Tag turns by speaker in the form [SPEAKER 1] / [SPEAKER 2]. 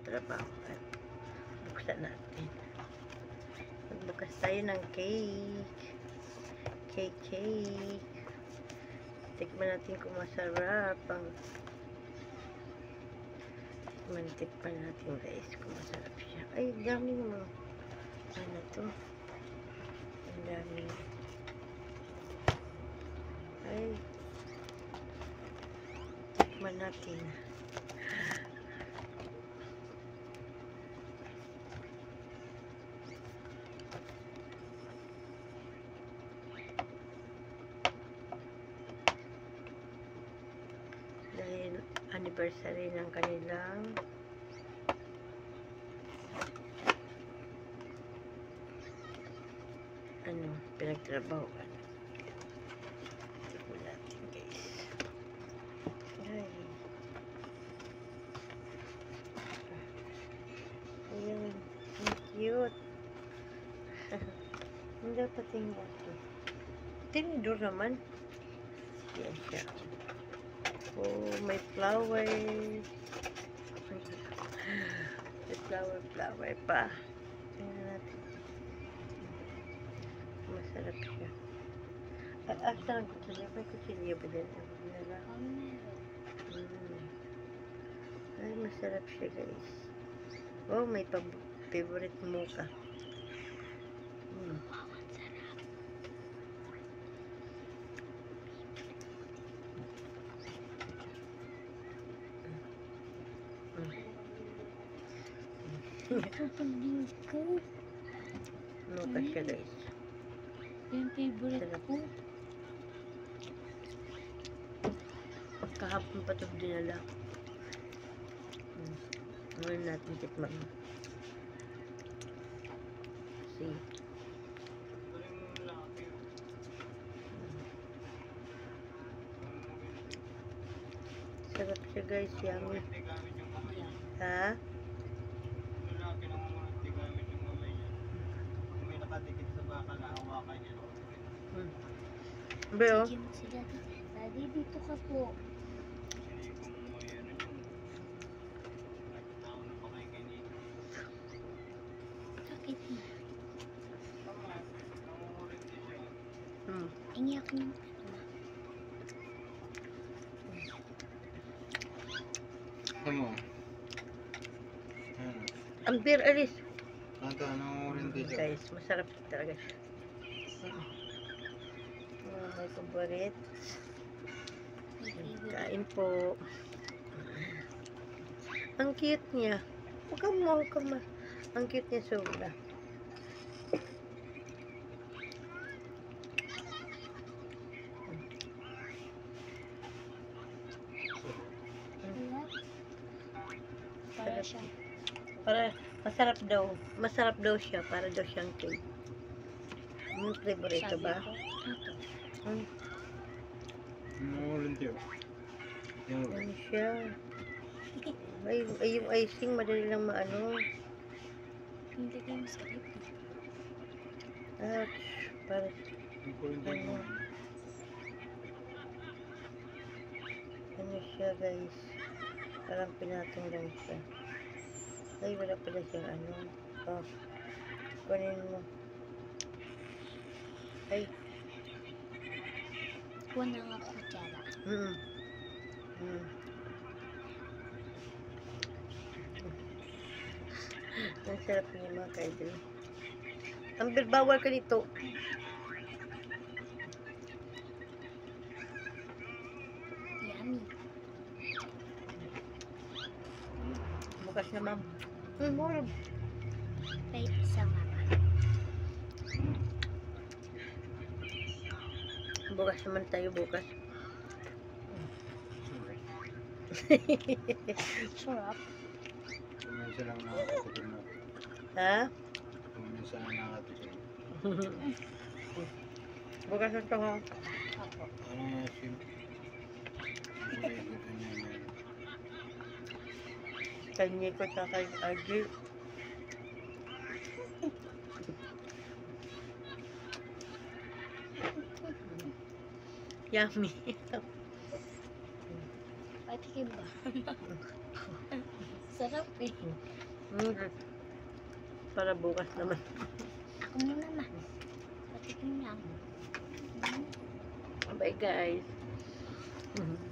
[SPEAKER 1] trabaho. At buksan natin. Magbukas tayo ng cake. Cake. Tikman natin kung masarap ang tikman natin guys kung masarap siya. Ay, daming mo. Ano to? Ang dami. Ay. Tikman natin. Dahil anniversary ng kanilang pinagtrabahoan. Tignan natin guys. Ay. Ayan. Ang cute. Ang dapat yung ito. Tinidor naman. Yan siya. Oh, may flowers. May flower pa. Tingnan natin. Masarap siya. Asa ang kutsilyo? May kutsilyo ba din? Ay, masarap siya guys. Oh, may favorite mocha. Mocha siya guys.
[SPEAKER 2] Yung favorite ko.
[SPEAKER 1] Kahapon pa ito dinala. Ngayon natin tikman. See. Sarap siya guys, yummy. Ha? Beo?
[SPEAKER 2] Daddy, dito ka po. Sakit na. Ingi ako ng
[SPEAKER 3] Ano?
[SPEAKER 1] Ang beer, alis.
[SPEAKER 3] Anong orange
[SPEAKER 1] Guys, masarap talaga siya. May favorite. Kain po. Ang cute niya. Huwag ka ma. Ang cute niya sobra.
[SPEAKER 2] para siya.
[SPEAKER 1] Masarap daw siya. Para daw siyang cake. Ang favorite ba?
[SPEAKER 3] orange yun.
[SPEAKER 1] Ano siya? Ay, yung icing, madali lang maano.
[SPEAKER 2] Hindi kayo masakit.
[SPEAKER 1] Ouch. Para ano siya guys. Parang pinatong lang siya. Ay, wala pala siyang ano. Oh. Kunin mo. Ay.
[SPEAKER 2] Kuha na nga kutsara.
[SPEAKER 1] Ang sarap niya mga kaidol. Ang bawal ka dito.
[SPEAKER 2] Yummy.
[SPEAKER 1] Bukas na ma'am. Mura.
[SPEAKER 2] Wait, isa nga pa.
[SPEAKER 1] Bukas naman tayo bukas.
[SPEAKER 2] Sarap.
[SPEAKER 3] Kuminsan lang nakakatikin mo.
[SPEAKER 1] Ha?
[SPEAKER 3] Kuminsan lang nakakatikin.
[SPEAKER 1] Bukas na ito ha.
[SPEAKER 2] Apo.
[SPEAKER 3] Ano yung sim?
[SPEAKER 1] Kanya ko sa kay Argy. Yummy.
[SPEAKER 2] Patikin ba? Sarap eh.
[SPEAKER 1] Mm. Para bukas naman.
[SPEAKER 2] Ako muna ma. Patikin lang.
[SPEAKER 1] Bye guys. Mhm.